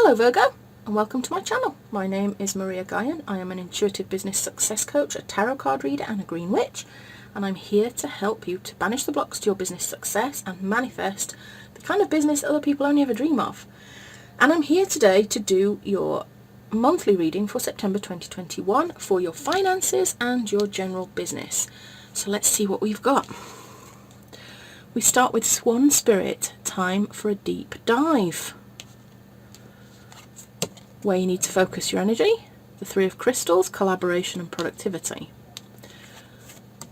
Hello Virgo, and welcome to my channel. My name is Maria Gaian. I am an intuitive business success coach, a tarot card reader and a green witch, and I'm here to help you to banish the blocks to your business success and manifest the kind of business other people only ever dream of. And I'm here today to do your monthly reading for September 2021 for your finances and your general business. So let's see what we've got. We start with Swan Spirit, time for a deep dive. Where you need to focus your energy, the Three of Crystals, collaboration and productivity.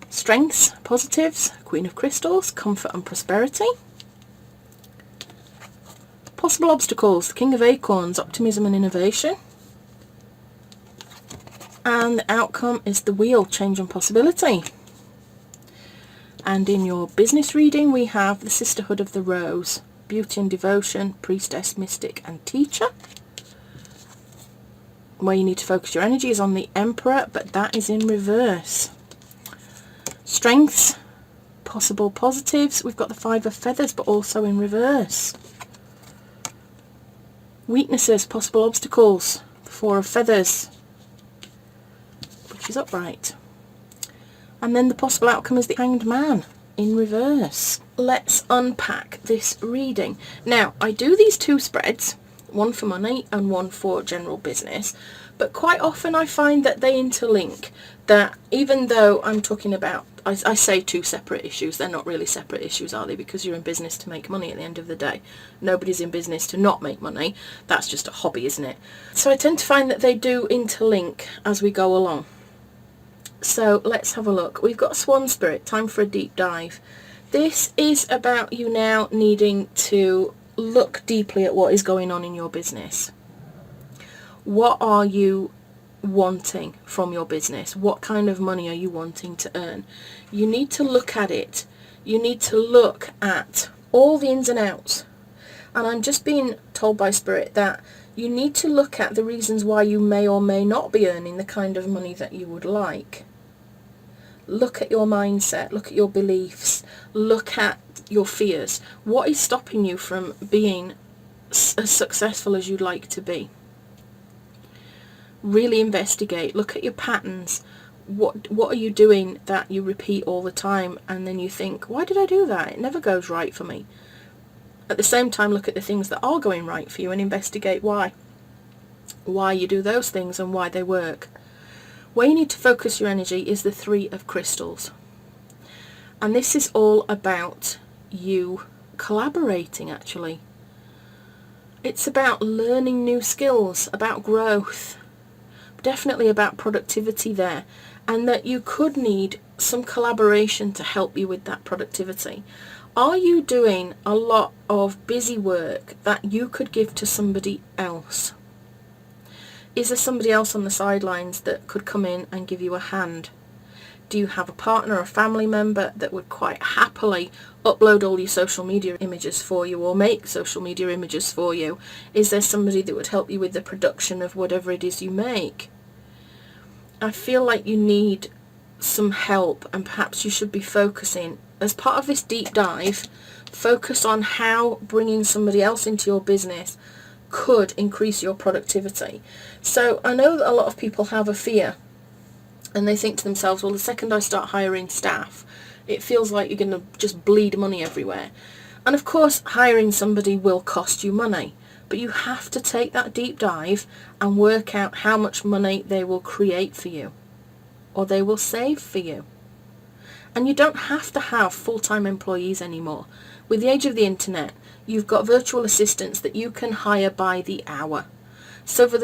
Strengths, positives, Queen of Crystals, comfort and prosperity. Possible obstacles, the King of Acorns, optimism and innovation. And the outcome is the Wheel, change and possibility. And in your business reading we have the Sisterhood of the Rose, beauty and devotion, priestess, mystic and teacher. Where you need to focus your energy is on the Emperor, but that is in reverse. Strengths, possible positives, we've got the Five of Feathers, but also in reverse. Weaknesses, possible obstacles, the Four of Feathers, which is upright. And then the possible outcome is the Hanged Man, in reverse. Let's unpack this reading. Now, I do these two spreads, one for money and one for general business, but quite often I find that they interlink, that even though I'm talking about, I say two separate issues, they're not really separate issues, are they? Because you're in business to make money at the end of the day. Nobody's in business to not make money. That's just a hobby, isn't it? So I tend to find that they do interlink as we go along. So let's have a look. We've got Swan Spirit, time for a deep dive. This is about you now needing to look deeply at what is going on in your business. What are you wanting from your business? What kind of money are you wanting to earn? You need to look at it. You need to look at all the ins and outs. And I'm just being told by Spirit that you need to look at the reasons why you may or may not be earning the kind of money that you would like. Look at your mindset, look at your beliefs, look at your fears. What is stopping you from being as successful as you'd like to be? Really investigate, look at your patterns. What are you doing that you repeat all the time and then you think, why did I do that? It never goes right for me. At the same time, look at the things that are going right for you and investigate why you do those things and why they work. Where you need to focus your energy is the Three of Crystals. And this is all about you collaborating, actually. It's about learning new skills, about growth, definitely about productivity there, and that you could need some collaboration to help you with that productivity. Are you doing a lot of busy work that you could give to somebody else? Is there somebody else on the sidelines that could come in and give you a hand? Do you have a partner or a family member that would quite happily upload all your social media images for you or make social media images for you? Is there somebody that would help you with the production of whatever it is you make? I feel like you need some help, and perhaps you should be focusing, as part of this deep dive, focus on how bringing somebody else into your business could increase your productivity. So I know that a lot of people have a fear and they think to themselves, well, the second I start hiring staff, it feels like you're going to just bleed money everywhere. And of course, hiring somebody will cost you money, but you have to take that deep dive and work out how much money they will create for you or they will save for you. And you don't have to have full-time employees anymore. With the age of the internet, you've got virtual assistants that you can hire by the hour. So for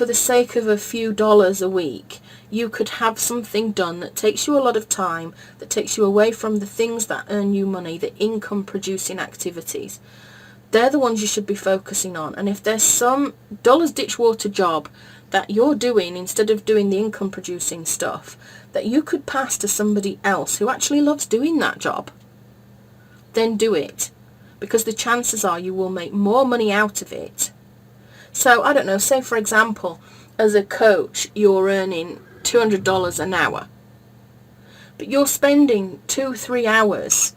the sake of a few dollars a week, you could have something done that takes you a lot of time, that takes you away from the things that earn you money, the income producing activities. They're the ones you should be focusing on. And if there's some dollars ditch water job that you're doing instead of doing the income producing stuff, that you could pass to somebody else who actually loves doing that job, then do it. Because the chances are you will make more money out of it. So, I don't know, say for example, as a coach, you're earning $200 an hour. But you're spending 2-3 hours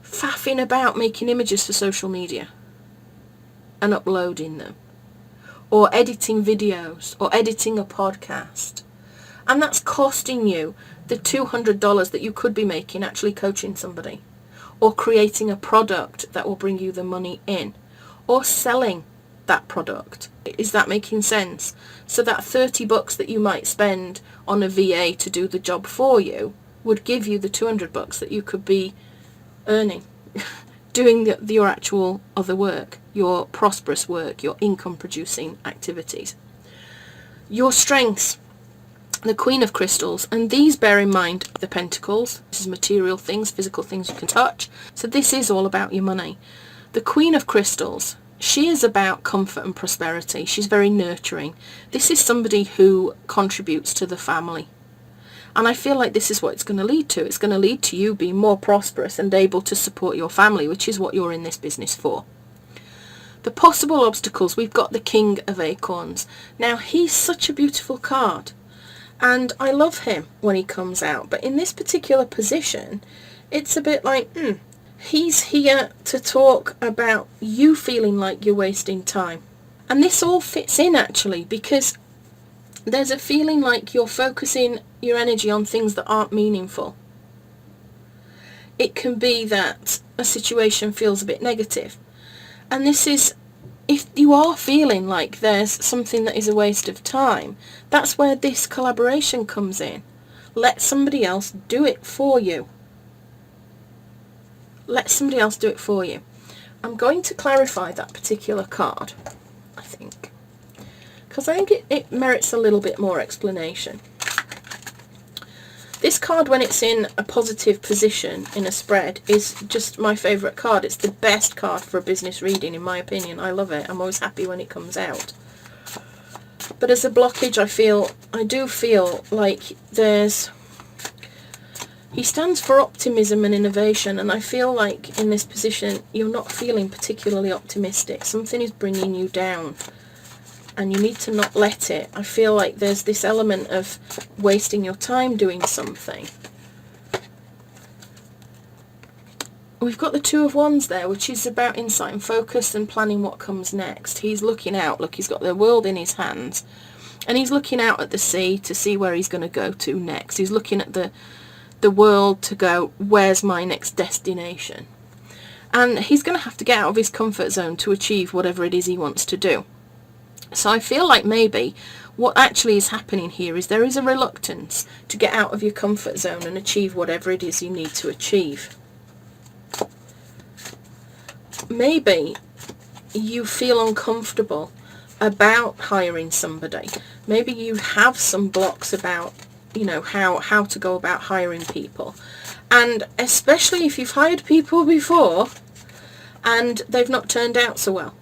faffing about making images for social media and uploading them. or editing videos, or editing a podcast. And that's costing you the $200 that you could be making actually coaching somebody, or creating a product that will bring you the money in, or selling that product. Is that making sense? So that $30 that you might spend on a VA to do the job for you would give you the $200 that you could be earning doing your actual other work, your prosperous work, your income producing activities. Your strengths, the Queen of Crystals, and these, bear in mind, the Pentacles. This is material things, physical things you can touch. So this is all about your money. The Queen of Crystals, she is about comfort and prosperity. She's very nurturing. This is somebody who contributes to the family. And I feel like this is what it's going to lead to. It's going to lead to you being more prosperous and able to support your family, which is what you're in this business for. The possible obstacles, we've got the King of Acorns. Now, he's such a beautiful card, and I love him when he comes out. But in this particular position, it's a bit like, he's here to talk about you feeling like you're wasting time. And this all fits in, actually, because there's a feeling like you're focusing your energy on things that aren't meaningful. It can be that a situation feels a bit negative. And this is, if you are feeling like there's something that is a waste of time, that's where this collaboration comes in. Let somebody else do it for you. Let somebody else do it for you. I'm going to clarify that particular card, I think, because I think it merits a little bit more explanation. This card, when it's in a positive position in a spread, is just my favourite card. It's the best card for a business reading, in my opinion. I love it. I'm always happy when it comes out. But as a blockage, I do feel like he stands for optimism and innovation, and I feel like in this position you're not feeling particularly optimistic. Something is bringing you down, and you need to not let it. I feel like there's this element of wasting your time doing something. We've got the Two of Wands there, which is about insight and focus and planning what comes next. He's looking out. Look, he's got the world in his hands, and he's looking out at the sea to see where he's going to go to next. He's looking at the world to go, where's my next destination? And he's going to have to get out of his comfort zone to achieve whatever it is he wants to do. So I feel like maybe what actually is happening here is there is a reluctance to get out of your comfort zone and achieve whatever it is you need to achieve. Maybe you feel uncomfortable about hiring somebody. Maybe you have some blocks about, how to go about hiring people. And especially if you've hired people before and they've not turned out so well.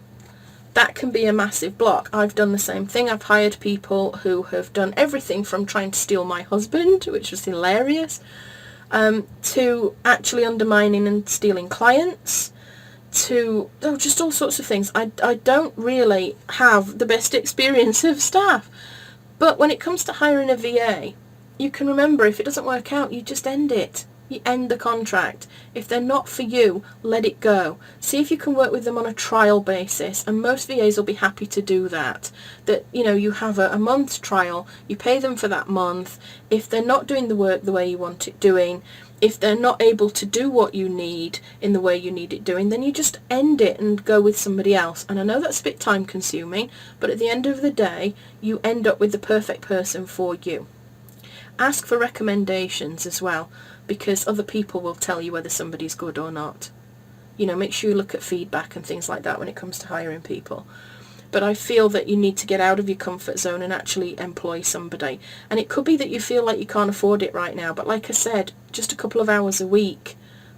That can be a massive block. I've done the same thing. I've hired people who have done everything from trying to steal my husband, which was hilarious, to actually undermining and stealing clients, to just all sorts of things. I don't really have the best experience of staff. But when it comes to hiring a VA, you can remember, if it doesn't work out, you just end it. You end the contract. If they're not for you, let it go. See if you can work with them on a trial basis, and most VAs will be happy to do that. That, you have a month's trial, you pay them for that month. If they're not doing the work the way you want it doing, if they're not able to do what you need in the way you need it doing, then you just end it and go with somebody else. And I know that's a bit time consuming, but at the end of the day, you end up with the perfect person for you. Ask for recommendations as well, because other people will tell you whether somebody's good or not. Make sure you look at feedback and things like that when it comes to hiring people. But I feel that you need to get out of your comfort zone and actually employ somebody. And it could be that you feel like you can't afford it right now, but like I said, just a couple of hours a week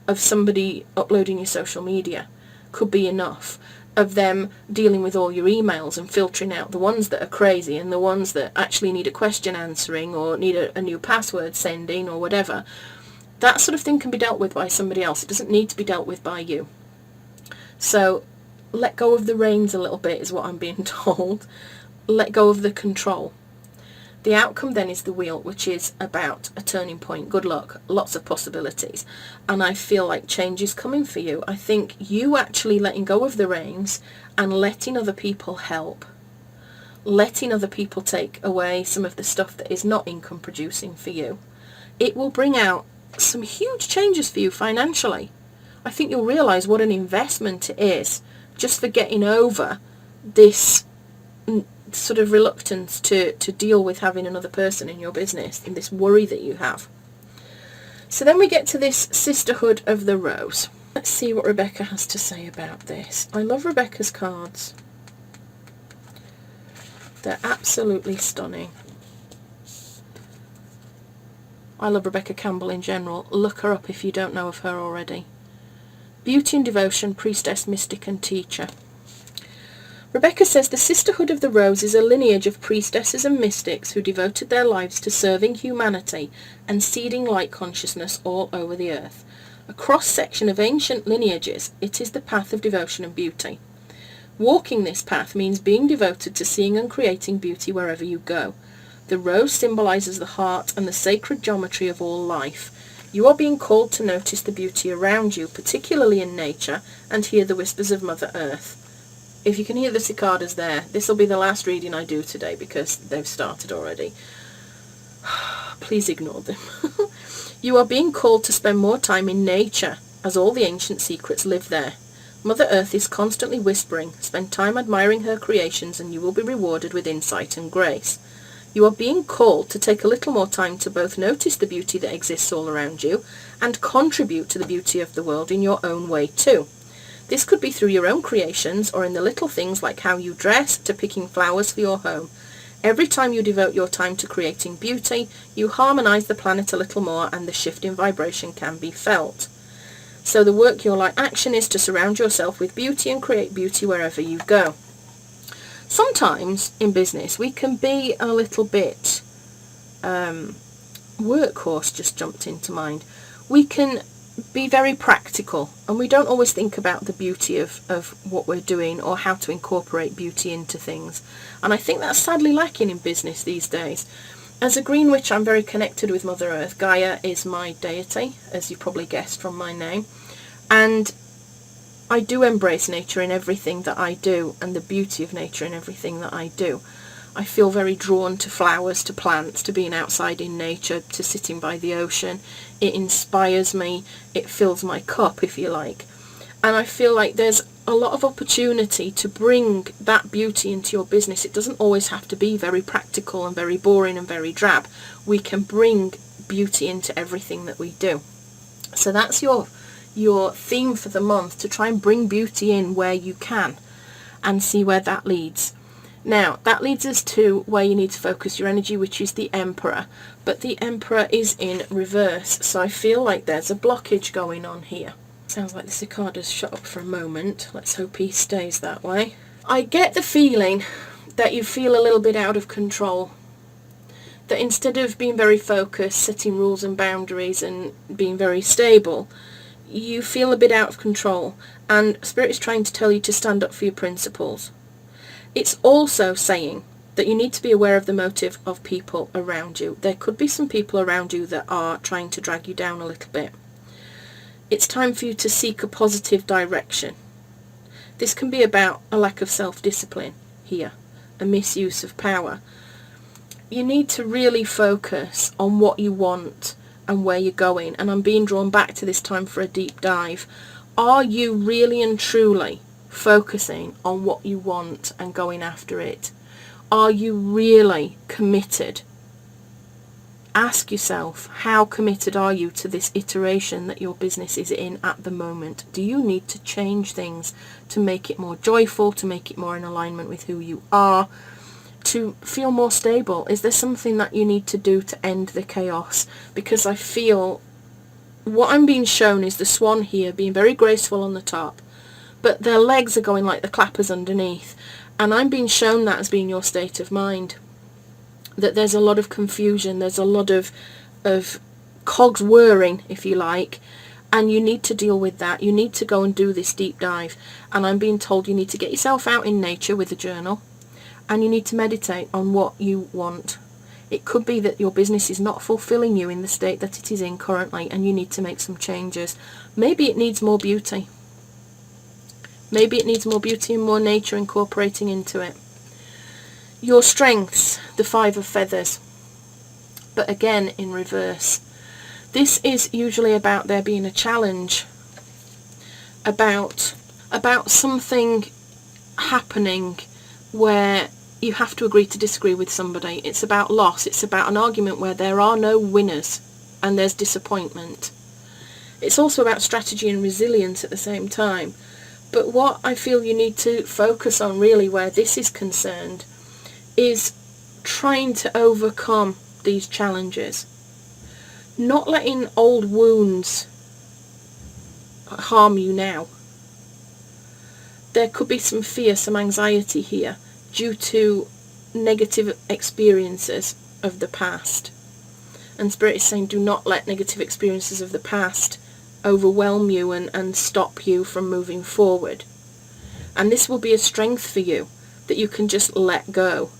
of somebody uploading your social media could be enough. Of them dealing with all your emails and filtering out the ones that are crazy and the ones that actually need a question answering or need a new password sending or whatever. That sort of thing can be dealt with by somebody else. It doesn't need to be dealt with by you. So let go of the reins a little bit is what I'm being told. Let go of the control. The outcome then is the Wheel, which is about a turning point. Good luck. Lots of possibilities. And I feel like change is coming for you. I think you actually letting go of the reins and letting other people help letting other people take away some of the stuff that is not income producing for you, it will bring out some huge changes for you financially. I think you'll realise what an investment it is just for getting over this sort of reluctance to deal with having another person in your business and this worry that you have. So then we get to this Sisterhood of the Rose. Let's see what Rebecca has to say about this. I love Rebecca's cards. They're absolutely stunning. I love Rebecca Campbell in general. Look her up if you don't know of her already. Beauty and devotion, priestess, mystic and teacher. Rebecca says the Sisterhood of the Rose is a lineage of priestesses and mystics who devoted their lives to serving humanity and seeding light consciousness all over the earth. A cross-section of ancient lineages, it is the path of devotion and beauty. Walking this path means being devoted to seeing and creating beauty wherever you go. The rose symbolises the heart and the sacred geometry of all life. You are being called to notice the beauty around you, particularly in nature, and hear the whispers of Mother Earth. If you can hear the cicadas there, this will be the last reading I do today because they've started already. Please ignore them. You are being called to spend more time in nature, as all the ancient secrets live there. Mother Earth is constantly whispering, spend time admiring her creations and you will be rewarded with insight and grace. You are being called to take a little more time to both notice the beauty that exists all around you and contribute to the beauty of the world in your own way too. This could be through your own creations or in the little things like how you dress to picking flowers for your home. Every time you devote your time to creating beauty, you harmonise the planet a little more and the shift in vibration can be felt. So the work your light action is to surround yourself with beauty and create beauty wherever you go. Sometimes in business we can be a little bit, workhorse just jumped into mind. We can be very practical and we don't always think about the beauty of what we're doing or how to incorporate beauty into things. And I think that's sadly lacking in business these days. As a Green Witch, I'm very connected with Mother Earth. Gaia is my deity, as you probably guessed from my name. And I do embrace nature in everything that I do and the beauty of nature in everything that I do. I feel very drawn to flowers, to plants, to being outside in nature, to sitting by the ocean. It inspires me. It fills my cup, if you like. And I feel like there's a lot of opportunity to bring that beauty into your business. It doesn't always have to be very practical and very boring and very drab. We can bring beauty into everything that we do. So that's your theme for the month, to try and bring beauty in where you can and see where that leads. Now, that leads us to where you need to focus your energy, which is the Emperor. But the Emperor is in reverse, so I feel like there's a blockage going on here. Sounds like the cicadas shut up for a moment. Let's hope he stays that way. I get the feeling that you feel a little bit out of control. That instead of being very focused, setting rules and boundaries and being very stable, you feel a bit out of control. And Spirit is trying to tell you to stand up for your principles. It's also saying that you need to be aware of the motive of people around you. There could be some people around you that are trying to drag you down a little bit. It's time for you to seek a positive direction. This can be about a lack of self-discipline here, a misuse of power. You need to really focus on what you want and where you're going. And I'm being drawn back to this time for a deep dive. Are you really and truly focusing on what you want and going after it? Are you really committed? Ask yourself, how committed are you to this iteration that your business is in at the moment? Do you need to change things to make it more joyful, to make it more in alignment with who you are, to feel more stable? Is there something that you need to do to end the chaos? Because I feel what I'm being shown is the swan here being very graceful on the top, but their legs are going like the clappers underneath. And I'm being shown that as being your state of mind. That there's a lot of confusion, there's a lot of cogs whirring, if you like, and you need to deal with that. You need to go and do this deep dive. And I'm being told you need to get yourself out in nature with a journal, and you need to meditate on what you want. It could be that your business is not fulfilling you in the state that it is in currently, and you need to make some changes. Maybe it needs more beauty. Maybe it needs more beauty and more nature incorporating into it. Your strengths, the 5 of feathers, but again in reverse. This is usually about there being a challenge, about something happening where you have to agree to disagree with somebody. It's about loss. It's about an argument where there are no winners and there's disappointment. It's also about strategy and resilience at the same time. But what I feel you need to focus on really where this is concerned is trying to overcome these challenges. Not letting old wounds harm you now. There could be some fear, some anxiety here due to negative experiences of the past. And Spirit is saying do not let negative experiences of the past overwhelm you and stop you from moving forward. And this will be a strength for you, that you can just let go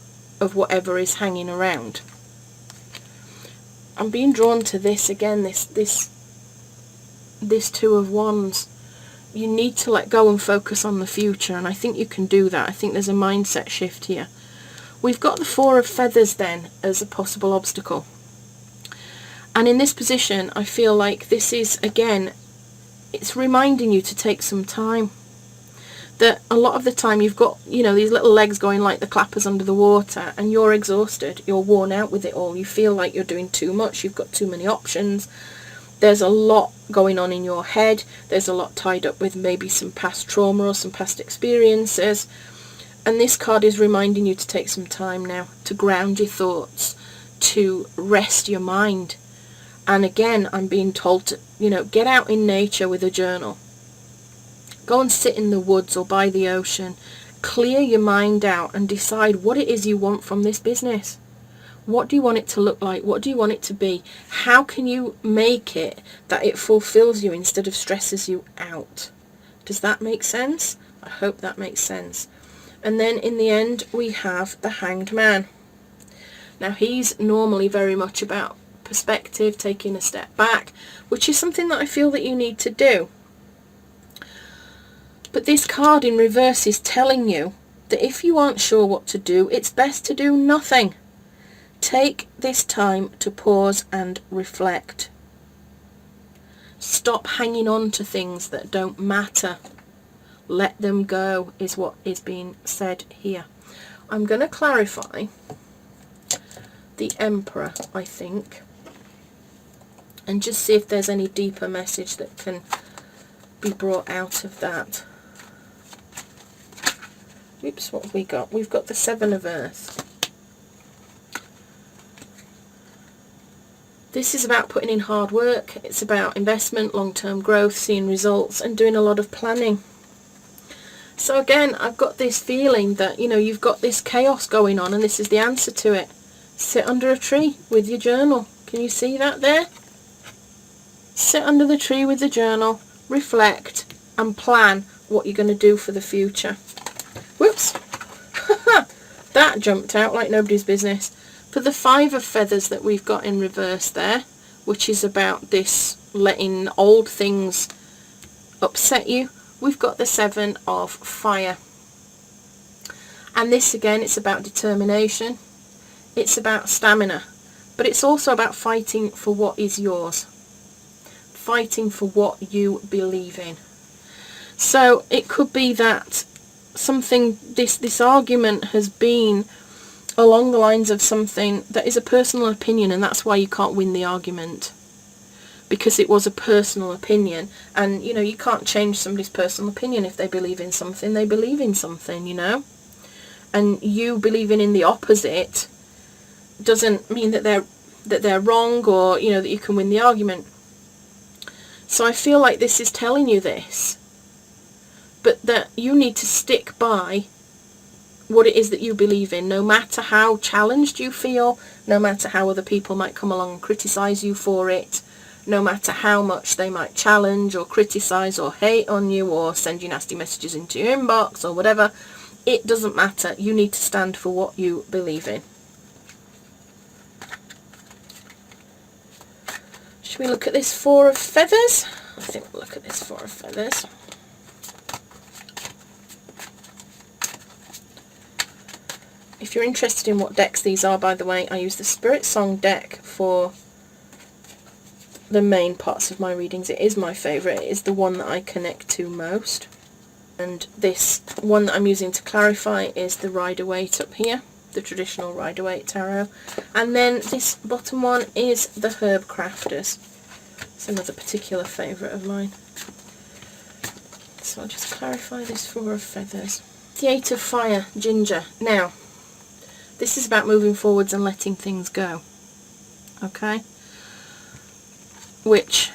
of whatever is hanging around. I'm being drawn to this again, this 2 of Wands. You need to let go and focus on the future, and I think you can do that. I think there's a mindset shift here. We've got the 4 of feathers then as a possible obstacle. And in this position, I feel like this is, again, it's reminding you to take some time. That a lot of the time you've got, you know, these little legs going like the clappers under the water, and you're exhausted, you're worn out with it all. You feel like you're doing too much, you've got too many options. There's a lot going on in your head. There's a lot tied up with maybe some past trauma or some past experiences. And this card is reminding you to take some time now, to ground your thoughts, to rest your mind. And again, I'm being told to, you know, get out in nature with a journal. Go and sit in the woods or by the ocean. Clear your mind out and decide what it is you want from this business. What do you want it to look like? What do you want it to be? How can you make it that it fulfills you instead of stresses you out? Does that make sense? I hope that makes sense. And then in the end, we have the Hanged Man. Now, he's normally very much about perspective, taking a step back, which is something that I feel that you need to do. But this card in reverse is telling you that if you aren't sure what to do, it's best to do nothing. Take this time to pause and reflect. Stop hanging on to things that don't matter. Let them go is what is being said here. I'm going to clarify the Emperor, I think, and just see if there's any deeper message that can be brought out of that. Oops, what have we got? We've got the 7 of Earth. This is about putting in hard work. It's about investment, long-term growth, seeing results, and doing a lot of planning. So again, I've got this feeling that, you know, you've got this chaos going on, and this is the answer to it. Sit under a tree with your journal. Can you see that there? Sit under the tree with the journal, reflect, and plan what you're going to do for the future. Whoops. That jumped out like nobody's business. For the 5 of feathers that we've got in reverse there, which is about this letting old things upset you, we've got the 7 of fire. And this again, it's about determination. It's about stamina. But it's also about fighting for what is yours. Fighting for what you believe in. So it could be that something, this argument has been along the lines of something that is a personal opinion, and that's why you can't win the argument, because it was a personal opinion. And you know, you can't change somebody's personal opinion. If they believe in something, they believe in something, you know, and you believing in the opposite doesn't mean that they're wrong, or you know, that you can win the argument. So I feel like this is telling you this, but that you need to stick by what it is that you believe in, no matter how challenged you feel, no matter how other people might come along and criticise you for it, no matter how much they might challenge or criticise or hate on you or send you nasty messages into your inbox or whatever. It doesn't matter. You need to stand for what you believe in. Should we look at this 4 of feathers? I think we'll look at this 4 of feathers. If you're interested in what decks these are, by the way, I use the Spirit Song deck for the main parts of my readings. It is my favourite. It is the one that I connect to most. And this one that I'm using to clarify is the Rider-Waite up here, the traditional Rider-Waite tarot. And then this bottom one is the Herb Crafters. It's another particular favourite of mine. So I'll just clarify this Four of Feathers. The Eight of Fire, Ginger. Now, this is about moving forwards and letting things go. Okay? Which,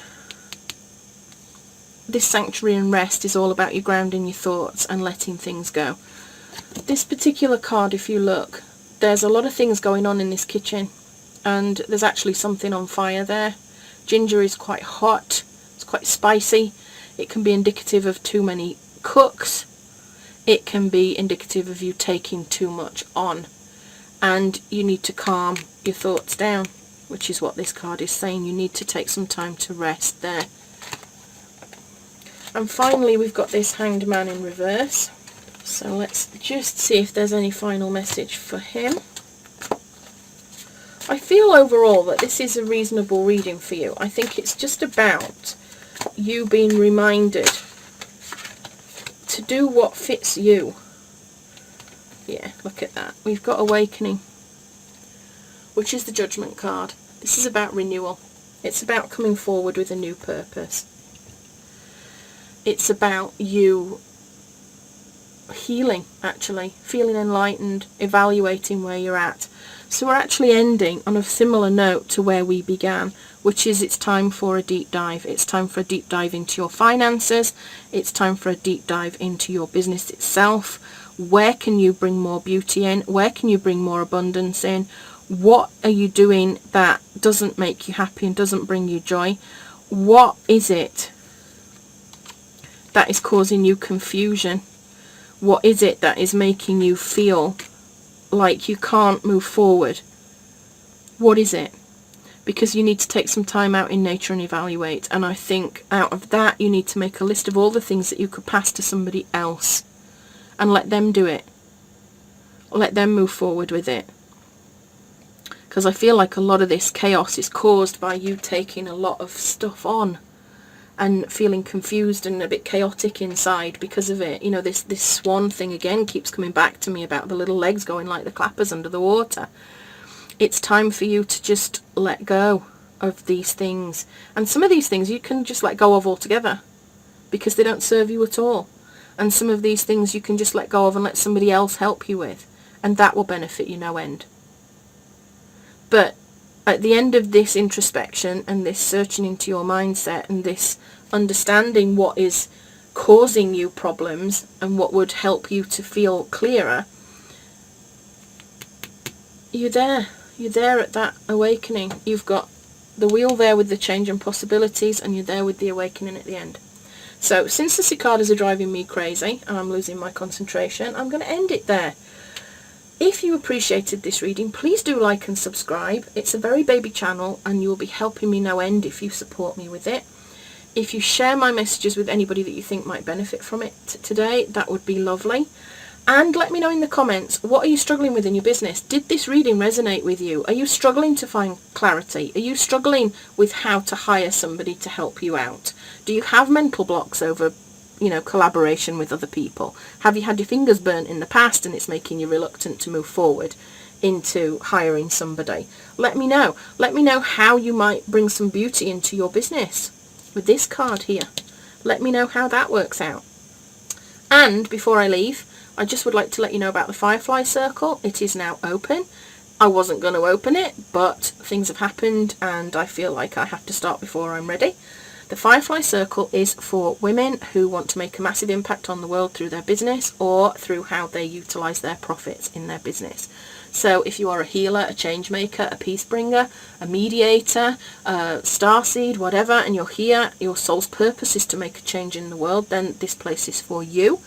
this Sanctuary and Rest is all about you grounding your thoughts and letting things go. This particular card, if you look, there's a lot of things going on in this kitchen, and there's actually something on fire there. Ginger is quite hot, it's quite spicy. It can be indicative of too many cooks. It can be indicative of you taking too much on, and you need to calm your thoughts down, which is what this card is saying. You need to take some time to rest there. And finally we've got this Hanged Man in reverse. So let's just see if there's any final message for him. I feel overall that this is a reasonable reading for you. I think it's just about you being reminded to do what fits you. Yeah, look at that. We've got Awakening, which is the Judgment card. This is about renewal. It's about coming forward with a new purpose. It's about you healing, actually, feeling enlightened, evaluating where you're at. So we're actually ending on a similar note to where we began, which is it's time for a deep dive. It's time for a deep dive into your finances. It's time for a deep dive into your business itself. Where can you bring more beauty in? Where can you bring more abundance in? What are you doing that doesn't make you happy and doesn't bring you joy? What is it that is causing you confusion? What is it that is making you feel like you can't move forward? What is it? Because you need to take some time out in nature and evaluate. And I think out of that you need to make a list of all the things that you could pass to somebody else and let them do it. Let them move forward with it. Because I feel like a lot of this chaos is caused by you taking a lot of stuff on and feeling confused and a bit chaotic inside because of it. You know, this swan thing again keeps coming back to me about the little legs going like the clappers under the water. It's time for you to just let go of these things. And some of these things you can just let go of altogether because they don't serve you at all. And some of these things you can just let go of and let somebody else help you with. And that will benefit you no end. But at the end of this introspection and this searching into your mindset and this understanding what is causing you problems and what would help you to feel clearer, you're there. You're there at that awakening. You've got the wheel there with the change and possibilities, and you're there with the awakening at the end. So since the cicadas are driving me crazy and I'm losing my concentration, I'm going to end it there. If you appreciated this reading, please do like and subscribe. It's a very baby channel and you'll be helping me no end if you support me with it. If you share my messages with anybody that you think might benefit from it today, that would be lovely. And let me know in the comments, what are you struggling with in your business? Did this reading resonate with you? Are you struggling to find clarity? Are you struggling with how to hire somebody to help you out? Do you have mental blocks over, collaboration with other people? Have you had your fingers burnt in the past and it's making you reluctant to move forward into hiring somebody? Let me know. Let me know how you might bring some beauty into your business with this card here. Let me know how that works out. And before I leave, I just would like to let you know about the Firefly Circle. It is now open. I wasn't going to open it, but things have happened and I feel like I have to start before I'm ready. The Firefly Circle is for women who want to make a massive impact on the world through their business or through how they utilise their profits in their business. So if you are a healer, a change maker, a peace bringer, a mediator, a starseed, whatever, and you're here, your soul's purpose is to make a change in the world, then this place is for you.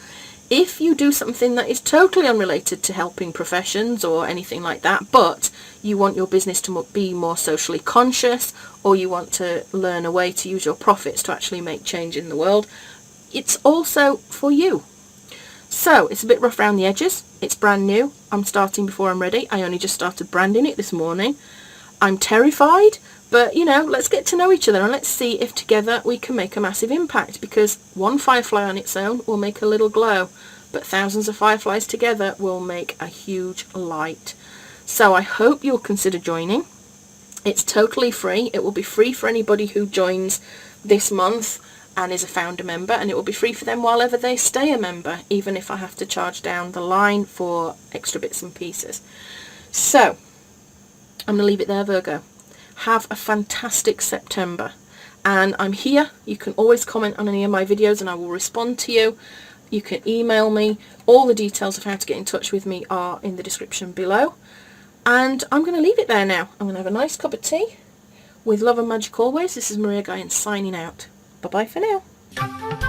If you do something that is totally unrelated to helping professions or anything like that, but you want your business to be more socially conscious, or you want to learn a way to use your profits to actually make change in the world, it's also for you. So it's a bit rough around the edges. It's brand new. I'm starting before I'm ready. I only just started branding it this morning. I'm terrified, but you know, let's get to know each other and let's see if together we can make a massive impact, because one firefly on its own will make a little glow, but thousands of fireflies together will make a huge light. So I hope you'll consider joining. It's totally free. It will be free for anybody who joins this month and is a founder member, and it will be free for them while ever they stay a member, even if I have to charge down the line for extra bits and pieces. So I'm going to leave it there, Virgo. Have a fantastic September, and I'm here. You can always comment on any of my videos and I will respond to you. You can email me. All the details of how to get in touch with me are in the description below. And I'm going to leave it there now. I'm going to have a nice cup of tea. With love and magic always, this is Maria Gaian signing out. Bye-bye for now.